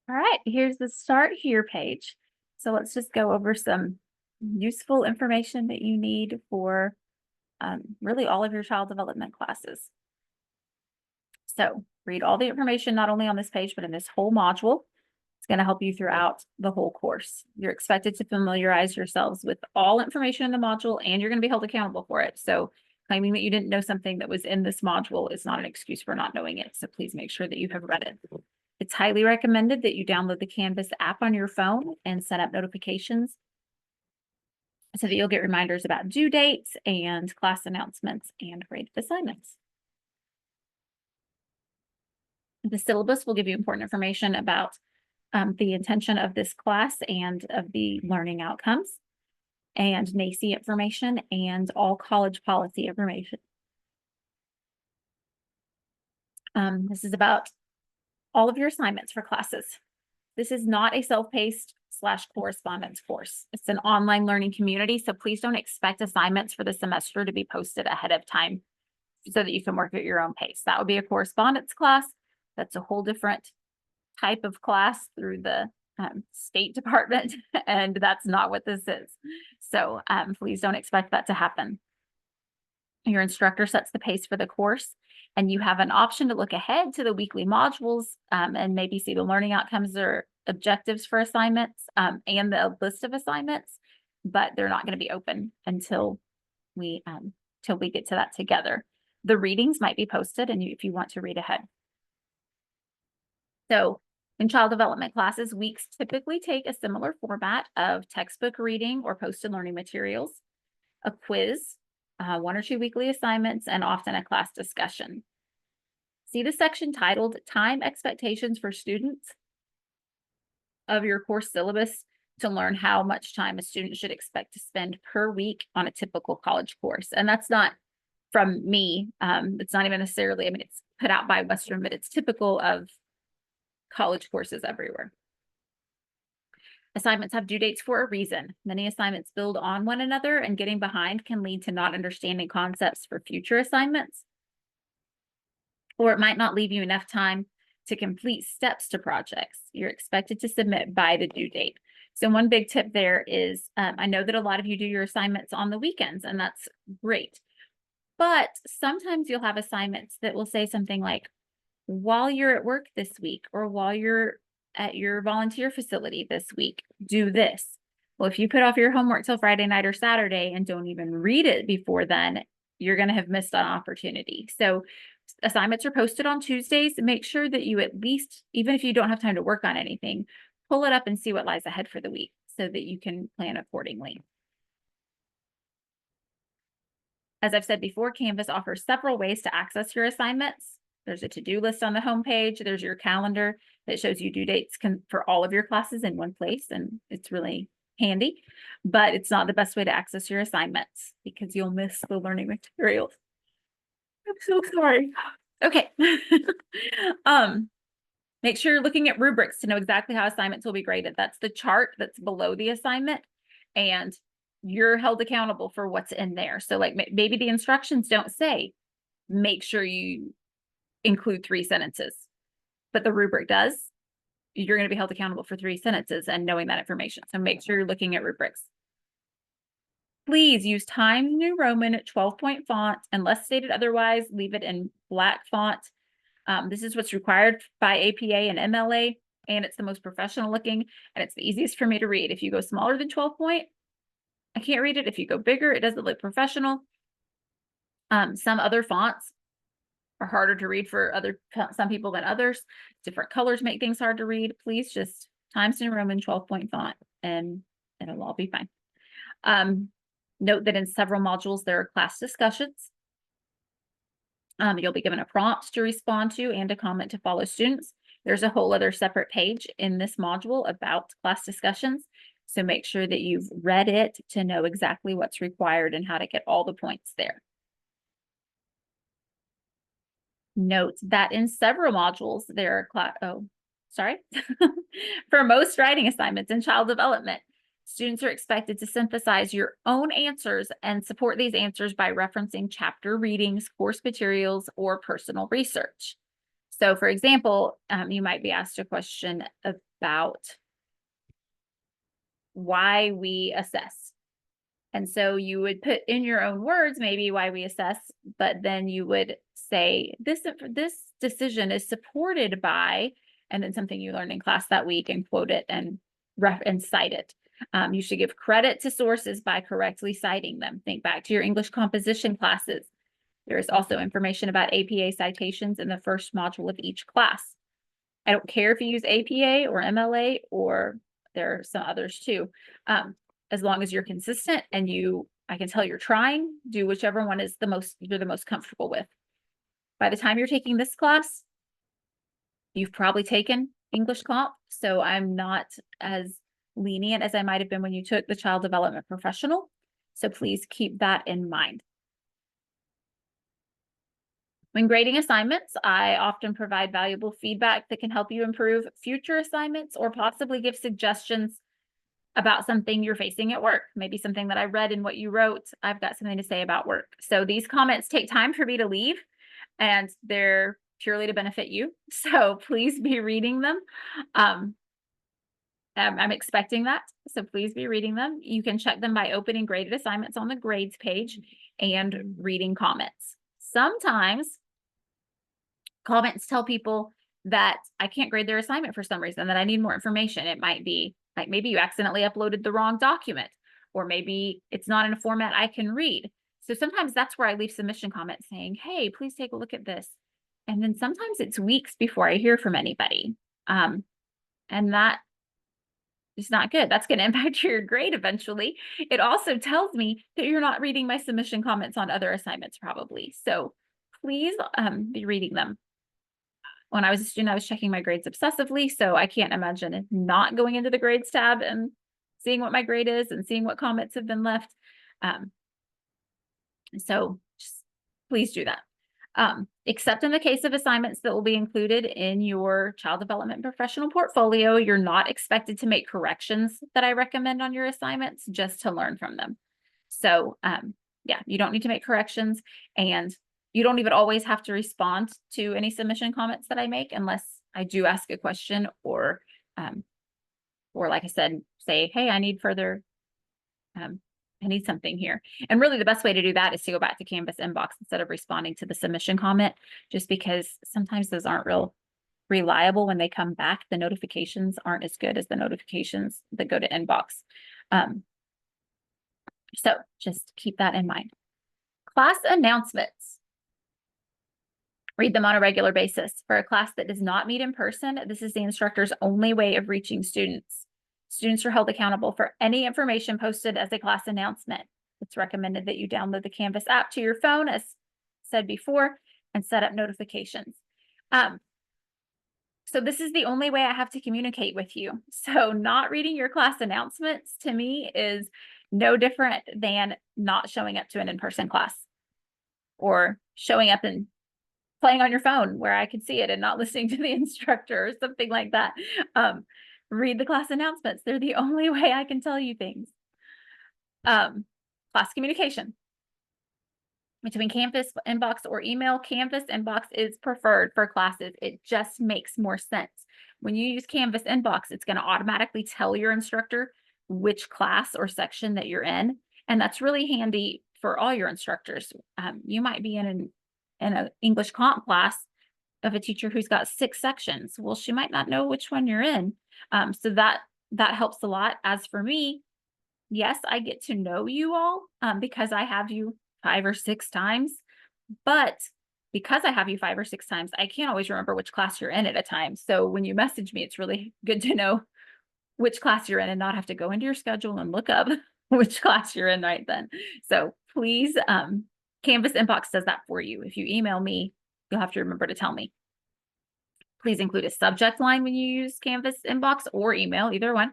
All right, here's the Start Here page. So let's just go over some useful information that you need for really all of your child development classes. So read all the information, not only on this page, but in this whole module. It's going to help you throughout the whole course. You're expected to familiarize yourselves with all information in the module, and you're going to be held accountable for it. So claiming that you didn't know something that was in this module is not an excuse for not knowing it. So please make sure that you have read it. It's highly recommended that you download the Canvas app on your phone and set up notifications so that you'll get reminders about due dates and class announcements and graded assignments. The syllabus will give you important information about the intention of this class and of the learning outcomes, and NACE information, and all college policy information. This is about all of your assignments for classes. This is not a self-paced / correspondence course. It's an online learning community, so please don't expect assignments for the semester to be posted ahead of time so that you can work at your own pace. That would be a correspondence class. That's a whole different type of class through the State Department, and that's not what this is. So please don't expect that to happen. Your instructor sets the pace for the course, and you have an option to look ahead to the weekly modules and maybe see the learning outcomes or objectives for assignments and the list of assignments, but they're not going to be open until we get to that together. The readings might be posted, and if you want to read ahead. So in child development classes, weeks typically take a similar format of textbook reading or posted learning materials, a quiz, 1 or 2 weekly assignments, and often a class discussion. See the section titled Time Expectations for Students of your course syllabus to learn how much time a student should expect to spend per week on a typical college course. And that's not from me. It's not even necessarily, it's put out by Western, but it's typical of college courses everywhere. Assignments have due dates for a reason. Many assignments build on one another, and getting behind can lead to not understanding concepts for future assignments, or it might not leave you enough time to complete steps to projects you're expected to submit by the due date. So one big tip there is, I know that a lot of you do your assignments on the weekends, and that's great. But sometimes you'll have assignments that will say something like, while you're at work this week, or while you're at your volunteer facility this week, do this. Well, if you put off your homework till Friday night or Saturday and don't even read it before then, you're going to have missed an opportunity. So assignments are posted on Tuesdays. Make sure that you at least, even if you don't have time to work on anything, pull it up and see what lies ahead for the week so that you can plan accordingly. As I've said before, Canvas offers several ways to access your assignments. There's a to-do list on the homepage. There's your calendar that shows you due dates for all of your classes in one place, and it's really handy, but it's not the best way to access your assignments because you'll miss the learning materials. I'm so sorry. Okay. Make sure you're looking at rubrics to know exactly how assignments will be graded. That's the chart that's below the assignment, and you're held accountable for what's in there. So like maybe the instructions don't say, make sure you include 3 sentences, but the rubric does. You're going to be held accountable for 3 sentences and knowing that information. So make sure you're looking at rubrics. Please use Times New Roman 12-point font. Unless stated otherwise, leave it in black font. This is what's required by APA and MLA, and it's the most professional looking, and it's the easiest for me to read. If you go smaller than 12-point, I can't read it. If you go bigger, it doesn't look professional. Some other fonts are harder to read for some people than others. Different colors make things hard to read. Please just Times New Roman 12-point font, and it'll all be fine. Note that in several modules, there are class discussions. You'll be given a prompt to respond to and a comment to follow students. There's a whole other separate page in this module about class discussions. So make sure that you've read it to know exactly what's required and how to get all the points there. Note that in several modules, there are for most writing assignments in child development, students are expected to synthesize your own answers and support these answers by referencing chapter readings, course materials, or personal research. So for example, you might be asked a question about why we assess. And so you would put in your own words, maybe why we assess, but then you would say this decision is supported by, and then something you learned in class that week, and quote it and cite it. You should give credit to sources by correctly citing them. Think back to your English composition classes. There is also information about APA citations in the first module of each class. I don't care if you use APA or MLA, or there are some others too. As long as you're consistent and I can tell you're trying, do whichever one is you're the most comfortable with. By the time you're taking this class, you've probably taken English Comp, so I'm not as lenient as I might have been when you took the Child Development Professional. So please keep that in mind. When grading assignments, I often provide valuable feedback that can help you improve future assignments or possibly give suggestions about something you're facing at work. Maybe something that I read in what you wrote. I've got something to say about work. So these comments take time for me to leave, and they're purely to benefit you. So please be reading them. I'm expecting that. So please be reading them. You can check them by opening graded assignments on the grades page and reading comments. Sometimes comments tell people that I can't grade their assignment for some reason, that I need more information. It might be like maybe you accidentally uploaded the wrong document, or maybe it's not in a format I can read. So sometimes that's where I leave submission comments saying, hey, please take a look at this. And then sometimes it's weeks before I hear from anybody. And that is not good. That's going to impact your grade eventually. It also tells me that you're not reading my submission comments on other assignments probably. So please be reading them. When I was a student, I was checking my grades obsessively, so I can't imagine not going into the grades tab and seeing what my grade is and seeing what comments have been left. So just please do that. Except in the case of assignments that will be included in your Child Development Professional portfolio, you're not expected to make corrections that I recommend on your assignments, just to learn from them. So yeah, you don't need to make corrections, and you don't even always have to respond to any submission comments that I make unless I do ask a question, or like I said, say, hey, I need further, I need something here. And really the best way to do that is to go back to Canvas inbox instead of responding to the submission comment, just because sometimes those aren't real reliable when they come back. The notifications aren't as good as the notifications that go to inbox. So just keep that in mind. Class announcements. Read them on a regular basis. For a class that does not meet in person, this is the instructor's only way of reaching students. Students are held accountable for any information posted as a class announcement. It's recommended that you download the Canvas app to your phone, as said before, and set up notifications. So this is the only way I have to communicate with you. So not reading your class announcements to me is no different than not showing up to an in-person class, or showing up and playing on your phone where I can see it and not listening to the instructor or something like that. Read the class announcements. They're the only way I can tell you things. Class communication. Between Canvas inbox or email, Canvas inbox is preferred for classes. It just makes more sense. When you use Canvas inbox, it's going to automatically tell your instructor which class or section that you're in. And that's really handy for all your instructors. You might be in an English comp class of a teacher who's got 6 sections. Well, she might not know which one you're in. So that helps a lot. As for me, yes, I get to know you all because I have you 5 or 6 times, but because I have you 5 or 6 times, I can't always remember which class you're in at a time. So when you message me, it's really good to know which class you're in and not have to go into your schedule and look up which class you're in right then. So please, Canvas inbox does that for you. If you email me, you'll have to remember to tell me. Please include a subject line when you use Canvas inbox or email, either one.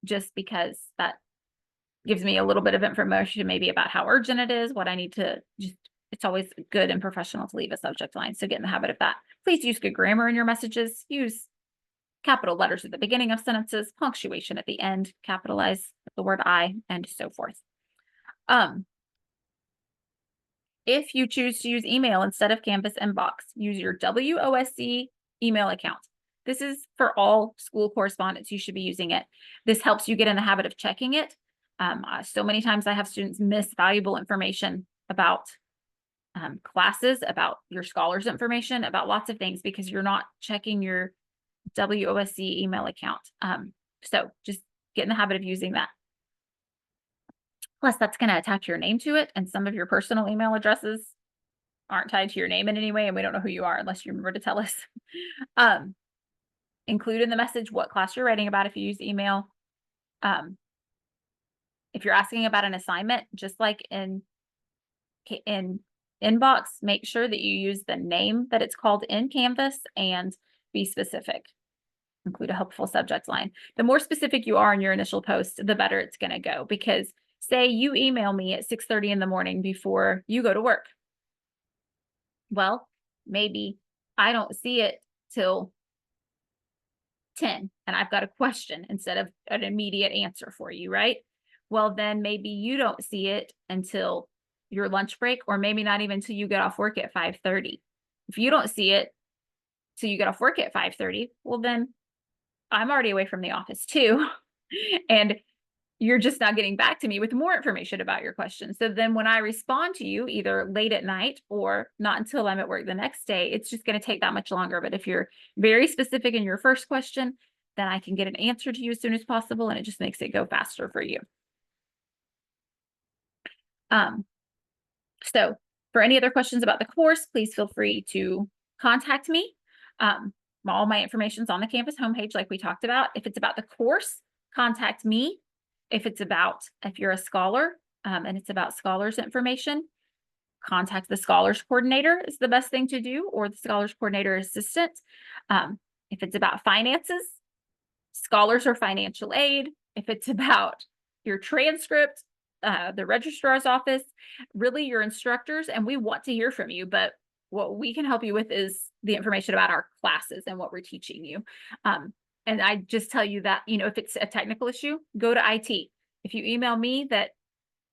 Just because that gives me a little bit of information maybe about how urgent it is, what I need to it's always good and professional to leave a subject line. So get in the habit of that. Please use good grammar in your messages. Use capital letters at the beginning of sentences, punctuation at the end, capitalize the word I, and so forth. If you choose to use email instead of Canvas Inbox, use your WOSC email account. This is for all school correspondence. You should be using it. This helps you get in the habit of checking it. So many times I have students miss valuable information about classes, about your scholars information, about lots of things because you're not checking your WOSC email account. So just get in the habit of using that. Plus, that's going to attach your name to it, and some of your personal email addresses aren't tied to your name in any way, and we don't know who you are unless you remember to tell us. Include in the message what class you're writing about if you use email. If you're asking about an assignment, just like in Inbox, make sure that you use the name that it's called in Canvas and be specific. Include a helpful subject line. The more specific you are in your initial post, the better it's going to go, because say you email me at 6:30 in the morning before you go to work. Well, maybe I don't see it till 10 and I've got a question instead of an immediate answer for you, right? Well, then maybe you don't see it until your lunch break, or maybe not even until you get off work at 5:30. If you don't see it till you get off work at 5:30, well, then I'm already away from the office too. And you're just not getting back to me with more information about your question. So then when I respond to you, either late at night or not until I'm at work the next day, it's just going to take that much longer. But if you're very specific in your first question, then I can get an answer to you as soon as possible, and it just makes it go faster for you. So for any other questions about the course, please feel free to contact me. All my information is on the campus homepage, like we talked about. If it's about the course, contact me. If you're a scholar and it's about scholars information, contact the scholars coordinator is the best thing to do, or the scholars coordinator assistant. If it's about finances, scholars or financial aid. If it's about your transcript, the registrar's office, really your instructors, and we want to hear from you, but what we can help you with is the information about our classes and what we're teaching you. And I just tell you that, if it's a technical issue, go to IT. If you email me that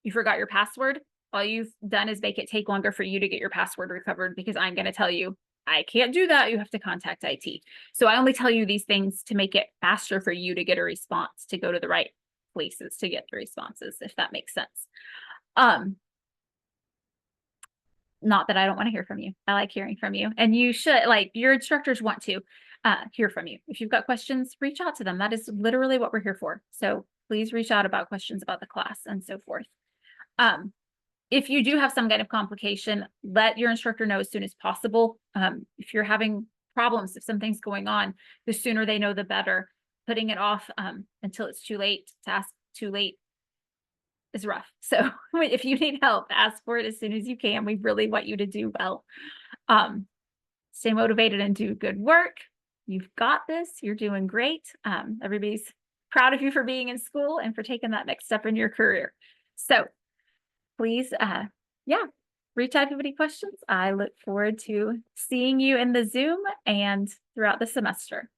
you forgot your password, all you've done is make it take longer for you to get your password recovered, because I'm going to tell you, I can't do that. You have to contact IT. So I only tell you these things to make it faster for you to get a response, to go to the right places to get the responses, if that makes sense. Not that I don't want to hear from you. I like hearing from you, and you should, your instructors want to hear from you. If you've got questions, reach out to them. That is literally what we're here for. So please reach out about questions about the class and so forth. If you do have some kind of complication, let your instructor know as soon as possible. If you're having problems, if something's going on, the sooner they know, the better. Putting it off until it's too late to ask too late is rough. So if you need help, ask for it as soon as you can. We really want you to do well. Stay motivated and do good work. You've got this. You're doing great. Everybody's proud of you for being in school and for taking that next step in your career. So please, reach out if you have any questions. I look forward to seeing you in the Zoom and throughout the semester.